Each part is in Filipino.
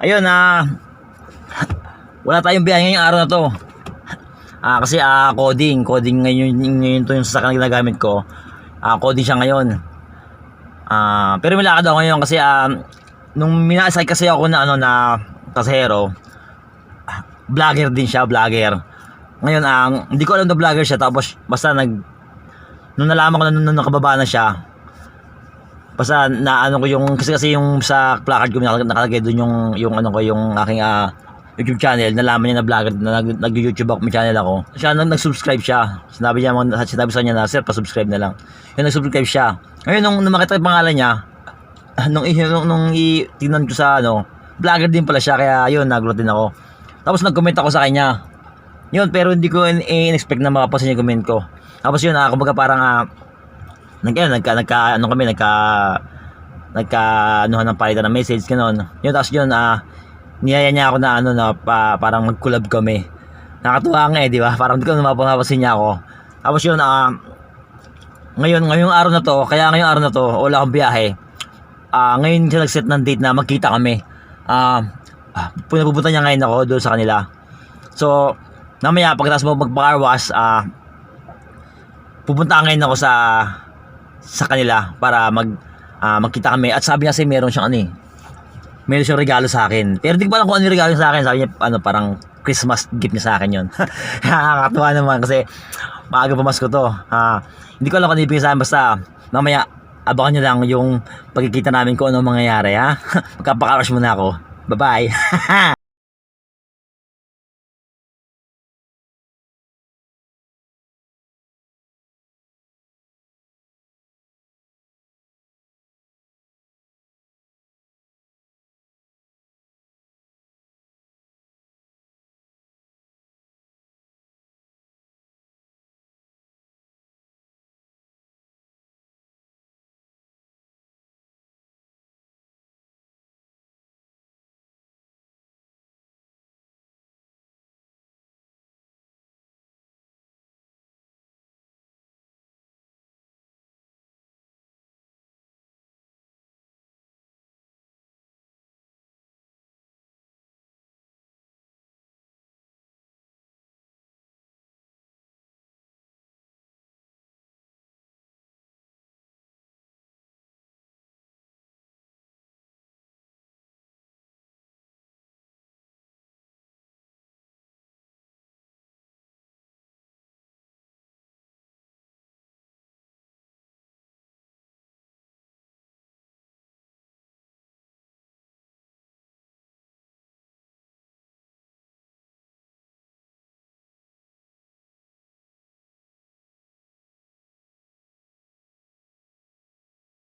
Ayun, wala tayong biyahe ngayong araw na to. Kasi coding ngayon to yung sasakyan na ginagamit ko. Coding siya ngayon. Pero may lakad ako ngayon kasi nung minasay kasi ako na na pasahero, vlogger din siya, vlogger. Ngayon hindi ko alam na vlogger siya, tapos basta nung nalaman ko na nung nakababa na siya, basta na ko yung kasi yung sa placard ko nakalagay doon yung ko yung aking YouTube channel. Nalaman niya na vlogger na nag-YouTube ako, may channel ako. Siya nag-subscribe siya. Sinabi sa kanya na, sir, pa-subscribe na lang. Yung nag-subscribe siya. Ngayon nung makita yung pangalan niya, nung tingnan ko sa vlogger din pala siya, kaya yun, nagulat din ako. Tapos nag-comment ako sa kanya. Yun, pero hindi ko in-expect na makapasin yung comment ko. Tapos yun, kumbaga parang nagka-anuhan ng palitan ng message gano'n. Yun, tapos yun, niyaya niya ako na parang mag-collab kami. Nakatuwa nga di ba? Parang hindi ko mapapansin niya ako. Tapos yun, ngayong araw na to, wala akong biyahe. Ngayon siya nag-set ng date na magkita kami. Pupunta niya ngayon ako doon sa kanila. So, mamaya pagkatapos mo mag-car wash, pupunta ngayon ako sa kanila para magkita kami. At sabi niya kasi meron siyang regalo sa akin. Pero hindi ko pa alam kung ano yung regalo sa akin. Sabi niya parang Christmas gift niya sa akin yun. Nakakatuwa naman kasi maaga pamasko to. Hindi ko alam kung ano yung sa akin. Basta mamaya abangan nyo lang yung pagkikita namin kung ano mangyayari, ha. Magkapaka-rush muna ako. Bye-bye.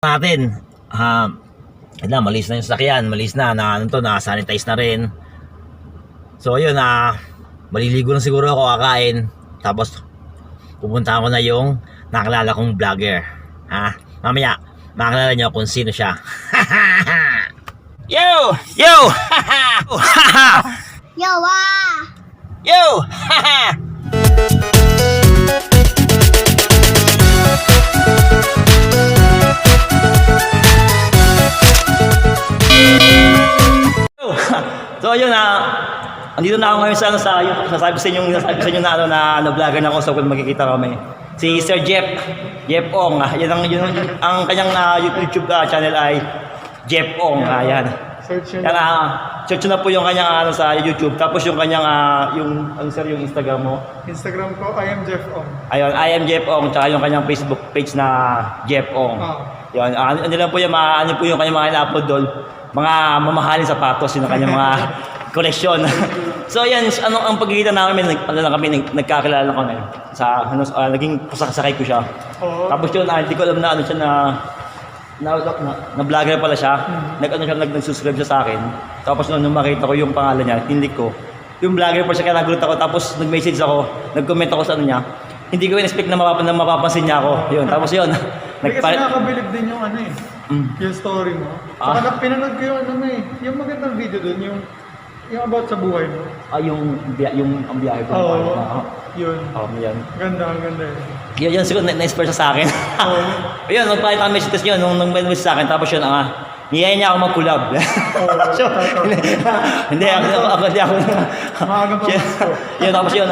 Natin, malis na yung sakyan, malis na na-sanitize na rin. So ayun, maliligo na siguro ako, kakain, tapos pupunta ko na yung nakilala kong vlogger. Mamaya makilala niyo kung sino siya. Yo! Yo! Yo, Yo! So ayun, andito na ako ngayon sa sasabi sa inyo na vlogger na ako, so kung magkikita kami. Si Sir Jeff Ong, yun ang kanyang YouTube channel ay Jeff Ong, ayan. Search na po yung kanyang sa YouTube, tapos yung kanyang yung Instagram mo. Instagram ko, I am Jeff Ong. Ayun, I am Jeff Ong, tsaka yung kanyang Facebook page na Jeff Ong. Yun, ano lang po yung kanyang mga ina-upload doon. Mga mamahaling sapatos, yung kanyang mga koleksyon. So yan, ang pagkikita namin, nagkakilala ko na yun. Naging pasakasakay ko siya. Tapos yun, hindi ko alam na siya na vlogger pala siya. Nag-subscribe siya sa akin. Tapos nung makita ko yung pangalan niya, tinlik ko. Yung vlogger pa siya, kaya nagulat ako. Tapos nag-message ako, nag-comment ako sa niya. Hindi ko in-expect na mapapansin niya ako. Yun, tapos yun. Kasi nakakabilib din yung yung story mo. Saka pinanood ko yung magandang video dun, yung about sa buhay mo. Yung ang biyahe ko. Yun. Yan. Ganda yun. Yun siguro na-inspire siya sa akin. Ayun, nagpalit ang message yun nung message sa akin. Tapos yun, Niyayin niya ako mag-collab. So, hindi ako. Maaga pa gusto. Yun, tapos yun,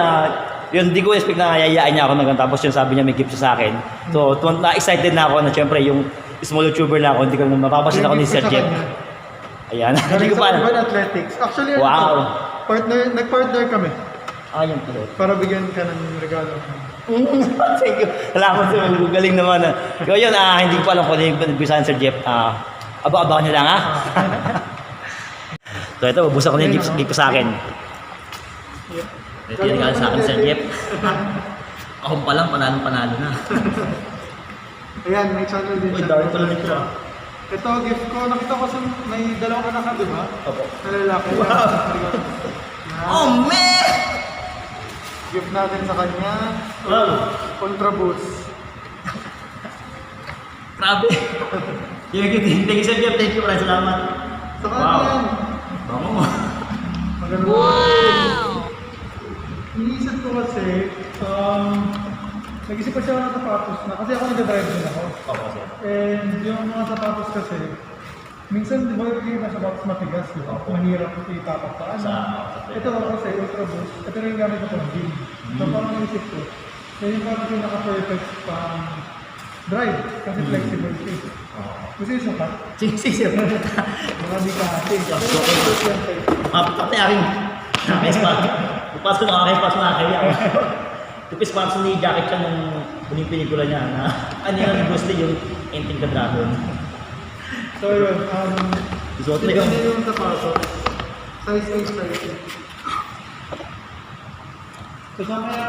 yun, di ko expect na yayaan niya ako na ganun. Tapos yun, sabi niya may gift siya sa akin. So, na-excited na ako na syempre yung small YouTuber na ako, hindi ko mapapasin ako ni Sir Jeff. Ayan, hindi Galing ko sa pa. Urban Athletics. Actually, Wow. nag-partner kami. Yun pala. Para bigyan ka ng regalo. Thank you. Salamat sa mga galing naman. So yun, hindi ko pa alam kung ano yung pinagbisahan Sir Jeff. Aba-aba niyo lang ha. So ito, bubusa ko na yung gift ko sa akin. Ito yung galing sa akin Sir Jeff. Ako pa lang, panalo na. Ayan, may channel din Uy, siya. dami pala nito Ito, gift ko. Nakita ko may dalawang anak ka, di ba? Opo. Na lalaki. Oh man! Gift natin sa kanya. Wow. Ultra Boost. Grabe. Thank you Sir Jeff. Thank you. Maraming salamat. Sa kanya Wow. yan. Bango mo. Maganda. Wow! Iniisip ko kasi, nag-isip pa siya ng sapatos na. Kasi ako nag-drive din ako. Opo, sir. And yung mga sapatos kasi, minsan di ba yung nasa sapatos matigas, di ba? Mahirap itapak pa. Ito kasi, Ultra Boost. Ito rin yung gamit ko pang gym. So parang naisip ko, yan yung gamit yung naka-perfect pang drive. Kasi flexible siya. Gusto yung sukat? Sige, sir. Mga di ka ate. Pati aking napis pa. Bukas ko nakakaipas na kaya. Tupis pa ni jacket siya nung huling pelikula niya na ano yung Bruce Lee yung Ending the Dragon. So yun, Isuot na ito yung... na yung sapatos. Size 8, size 8. So mamaya,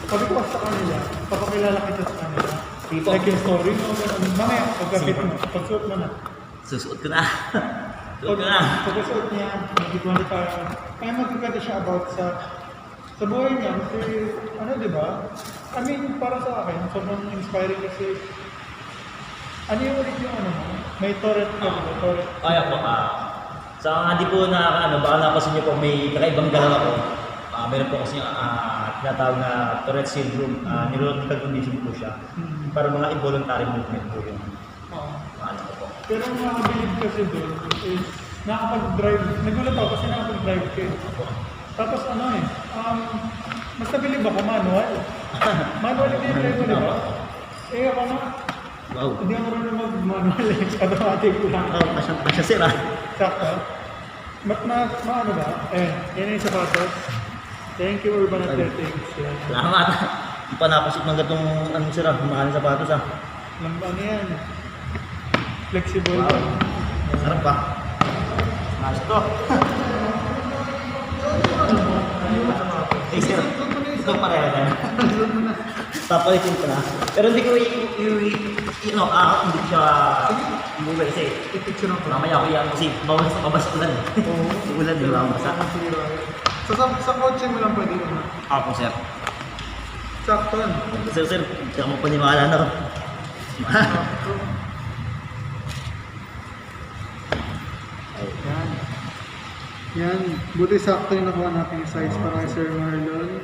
sabi ko sa kanila, papakilala kita sa kanila. Like yung story mo, ganun. Mamaya, pagkapit mo, pagsuot mo na. Susuot ko na. Susuot ko na. Pagkasuot niya, magkikwanti para, kaya magkikwanti siya about sa buhay niya. Kasi, ano diba? I mean, para sa akin, sobrang inspiring kasi, ano yung ulit yung ano mo? May Tourette ka, diba? Tourette. Ay ako, sa hindi po na, baka napasin niyo po, may kakaibang galaw ako. Meron po kasi tinatawag na Tourette syndrome, neurological condition po siya. Para mga involuntary movement po yung ano ko po. Pero ang nakabilib kasi doon is nakapag-drive. Nagulat ako kasi nakapag-drive ka eh. Tapos ano eh, mas nabilib ako manual. Manual hindi yung drive ko, di ba? Eh ako na, Wow. hindi ako rin mag-manual eh. Automatic lang. Kasya sir Sakto. Ba't ano ba? Yan yung sapatos. Thank you, Urban Athletics. Yan. Salamat. Hindi pa napasok ng gatong ano sir makaling sapatos Ano yan? Flexible. Wow. Sarap pa. Nice to. Sir, ito pareho na. Papalitin ko na. Pero hindi ko hindi siya ibuga kasi I-picture ako. mamaya ako yan kasi bawas sa kabas ulan. Ulan di ba basa? Sa kotse mo lang pwede yun. Ako sir. Sakto. Sir, kaya mo panimala na. Sakto. Yan. Yan. Buti sakto yung nakuha natin yung size para kay Sir Marlon.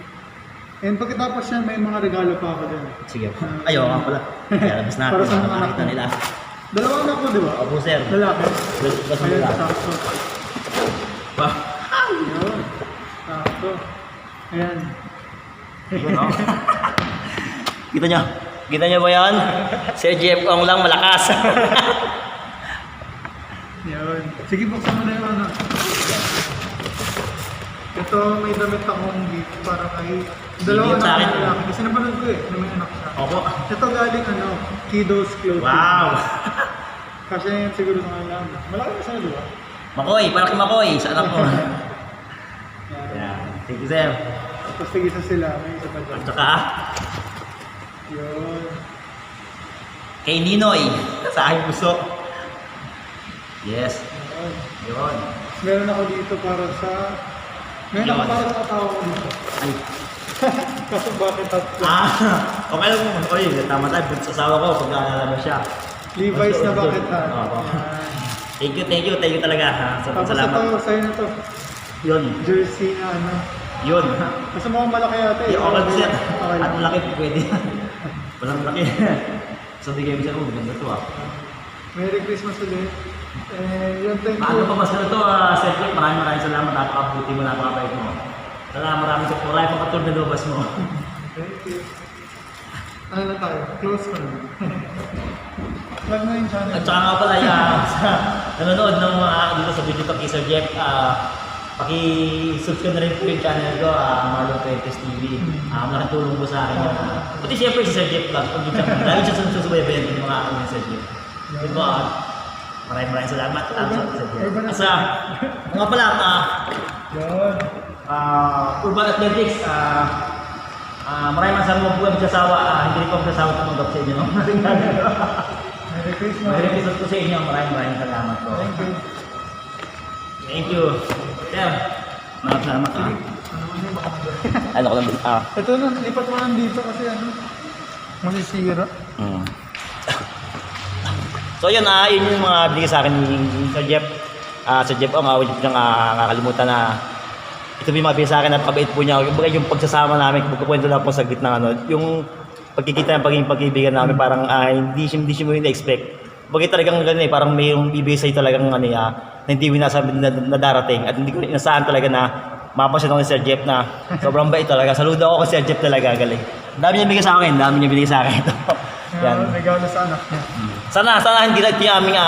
And pagkatapos yan, may mga regalo pa ako din. Sige. Ayaw nga pala. Kaya labas natin. Para sa mga anak Makita mo. nila. Dalawa anak ko, di ba? Opo sir. Lalaki. Labas Ayun, nila. sakto. Wow. Ayun. Sakto. Ayan. Kita nyo? Kita nyo ba yan? Sir Jeff Ong lang malakas. Yun. Sige, buksan mo na yung ano. Ito, may damit akong gift para kay Bigyan dalawa sa anak akin. na lalaki. Kasi napanood ko eh, na may anak siya. Opo. Ito galing ano, Kiddos Clothing. Wow. Kasi yan siguro sa kanila. Malaki na sila, di ba? Makoy, para kay Makoy, sa anak ko. Yan. Yeah. Thank you sir. Tapos tig-isa sila, may isa pa dyan. At saka, Yun. kay Ninoy, sa aking puso. Yes. Yun. Yun. Meron ako dito para sa... Meron ako Yun. para sa asawa ko dito. Ay. Kaso bakit tatlo? Okay lang mo. Oy, tama tayo. Sa asawa ko, pag nalala siya. Levi's na bakit ha? Oo. Yan. Thank you talaga. Sobrang Tapos salamat. ito, sa'yo na to. Yun. Jersey na ano. Yun. Kasi mukhang malaki yata eh. Okay lang sir. Okay At lang. malaki po pwede. Walang malaki. So, bigay mo siya, ganda to Merry Christmas ulit. Yun, thank Ano you. pa mas na ito, Sir Jeff, maraming salamat. Napakabuti mo, napakabait mo. Salamat, maraming sa kulay pang katulad na lubas mo. Thank you. Ano na tayo? Close ko na. Plug na yung channel. At saka nga pala, sa nanonood ng mga dito sa video kay Sir Jeff, paki-subscribe na rin po yung channel ko, Marlon Fuentes TV. Malaking tulong po sa akin yun. Pati siyempre si Sir Jeff Vlog, lagi siya susubaybayan yung mga ano ni Sir Jeff. Yun po, maraming salamat. At sa mga pala, Yun. Urban Athletics, maraming salamat po ang magsasawa, hindi rin po magsasawa tumanggap sa inyo. Merry Christmas. Merry Christmas po sa inyo, maraming salamat po. Thank you. Thank you. Sir, maraming salamat. Ano man yung baka Ano ko lang, Ito na, lipat mo lang dito kasi ano, masisira. So yun, yun yung mga binigay sa akin ni Sir Jeff. Sir Jeff, huwag niyang nakakalimutan na ito yung mga binigay sa akin at pabait po niya. Yung pagsasama namin, pagkukwento lang po sa gitna ano, yung pagkikita ng pagiging pag-ibigan namin, parang hindi siya mo in-expect. Bakit talagang ganun parang mayroong bibigay sa'yo talagang ano na hindi mo nasabi na darating at hindi ko inasahan talaga na mapasya ako ni Sir Jeff na sobrang bait talaga. Saludo ako kay Sir Jeff talaga, galing. Dami niya binigay sa akin, ito. Yan. Regalo sa anak niya. Sana hindi lang yung aming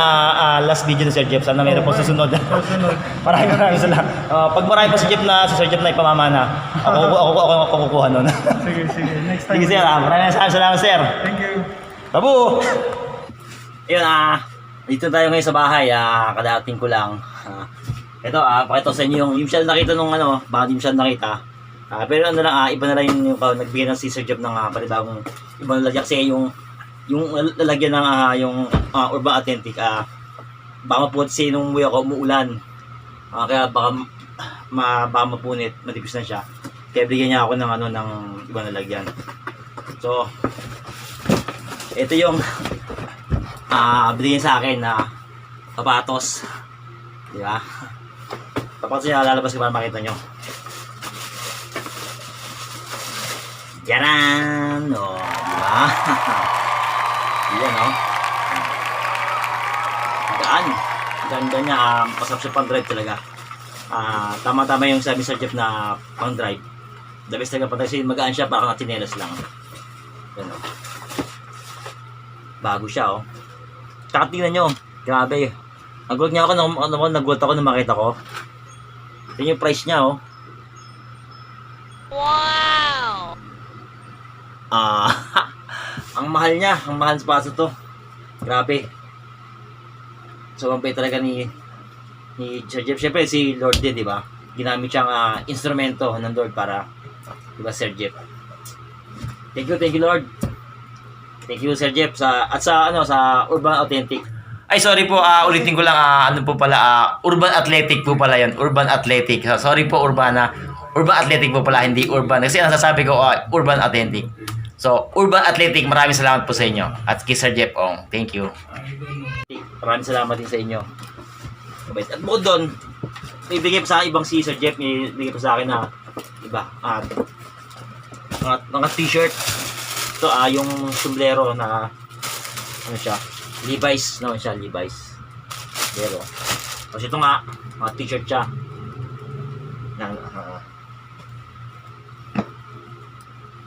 last video ni Sir Jeff. Sana mayroon po susunod. Susunod. Maraming salamat. Pag marami pa si Sir Jeff na ipamamana, ako kukuha nun. Sige. Next time. Sige sir, maraming salamat sir. Thank you. Tabu! Ayun, dito tayo ngayon sa bahay. Kadating ko lang. Ito, pakita ko sa inyo yung siya nakita nung ano, baka di mo siya nakita. Pero ano lang, iba na lang yung nagbigay ng si Sir Jeff ng panibagong ibang lalagyan kasi yung lalagyan ng yung Urban Authentic. Baka mapunit kasi nung buhay ako umuulan. Kaya baka mapunit, matipis na siya. Kaya bigyan niya ako ng ano ng ibang lalagyan. So, ito yung binigyan sa akin na sapatos. Di ba? Sapatos niya lalabas ko para makita nyo. Yaran! O, di ba? Yan, o. Gaan. Ganda niya. Masarap siya pang drive talaga. Tama-tama yung sabi Sir Jeff na pang drive. The best talaga pang drive. Magaan siya, parang atinelas lang. Yan, o. Bago siya, o. Tsaka tingnan nyo. Grabe. Nagulat niya ako. Nagulat ako nung makita ko. Tingnan yung price niya, o. Wow! Ang mahal niya, ang mahal sa paso to. Grabe. So, ang pay talaga ni Sir Jeff. Siyempre, si Lord din, di ba? Ginamit siyang instrumento ng Lord para, di ba, Sir Jeff? Thank you, Lord. Thank you, Sir Jeff, sa Urban Authentic. Ay, sorry po, ulitin ko lang, ano po pala, Urban Athletic po pala yun. Urban Athletic. Sorry po, Urban Athletic po pala, hindi Urban. Kasi ang nasasabi ko, Urban Authentic. So, Urban Athletic, maraming salamat po sa inyo. At kay Sir Jeff Ong, thank you. Maraming salamat din sa inyo. At bukod doon, may bigay pa sa ibang si Sir Jeff, may bigay pa sa akin na iba. Mga t-shirt. Ito, yung sombrero na, ano siya, Levi's naman siya, Levi's. Pero, kasi ito nga, mga t-shirt siya.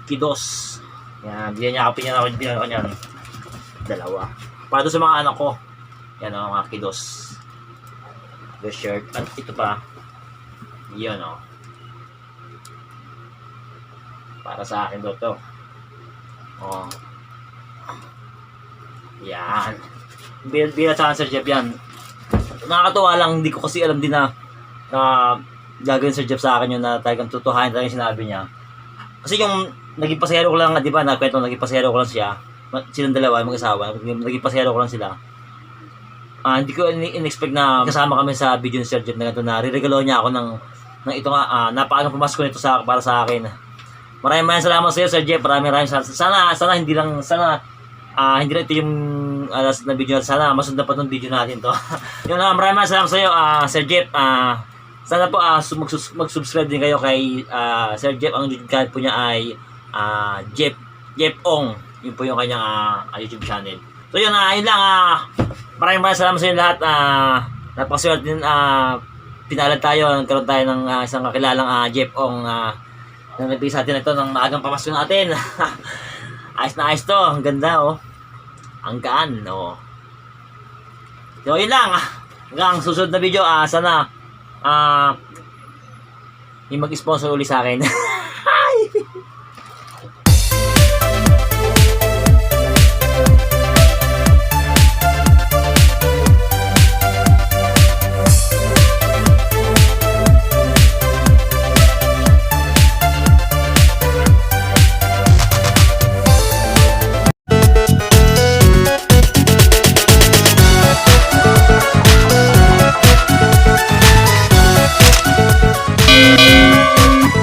Kidos. Yan, binigyan niya ako niyan. Dalawa. Para doon sa mga anak ko. Yan o, mga kidos. The shirt. At ito pa. Yan o. Para sa akin doon to. O. Yan. Bila sa Sir Jeff yan. Nakakatuwa lang, hindi ko kasi alam din na gagawin Sir Jeff sa akin yun na talagang tutuhanin talagang sinabi niya. Kasi yung naging pasahero ko lang, di ba, nakwento, naging pasahero ko lang siya. Silang dalawa, mag-asawa, naging pasahero ko lang sila. Hindi ko in-expect na kasama kami sa video ni Sir Jeff na ganito na riregalo niya ako ng ito nga, napakagang pumasko nito para sa akin. Maraming salamat sa iyo, Sir Jeff. Maraming salamat. Sana hindi lang ito yung last na video natin. Sana masundan pa itong video natin to. Yun lang, maraming salamat sa iyo, Sir Jeff. Sana po mag-subscribe din kayo kay Sir Jeff. Ang YouTube channel po niya ay Jeff Ong. Yun po yung kanyang YouTube channel. So yun, yun lang. maraming salamat sa inyo lahat. Napakaswerte din, pinalad tayo, nagkaroon tayo ng isang kakilalang Jeff Ong na nagbigay sa atin ito ng maagang pamasko natin. Ayos na ayos to, ang ganda oh. Ang gaan oh. So yun lang, hanggang susunod na video, sana yung mag-sponsor uli sa akin.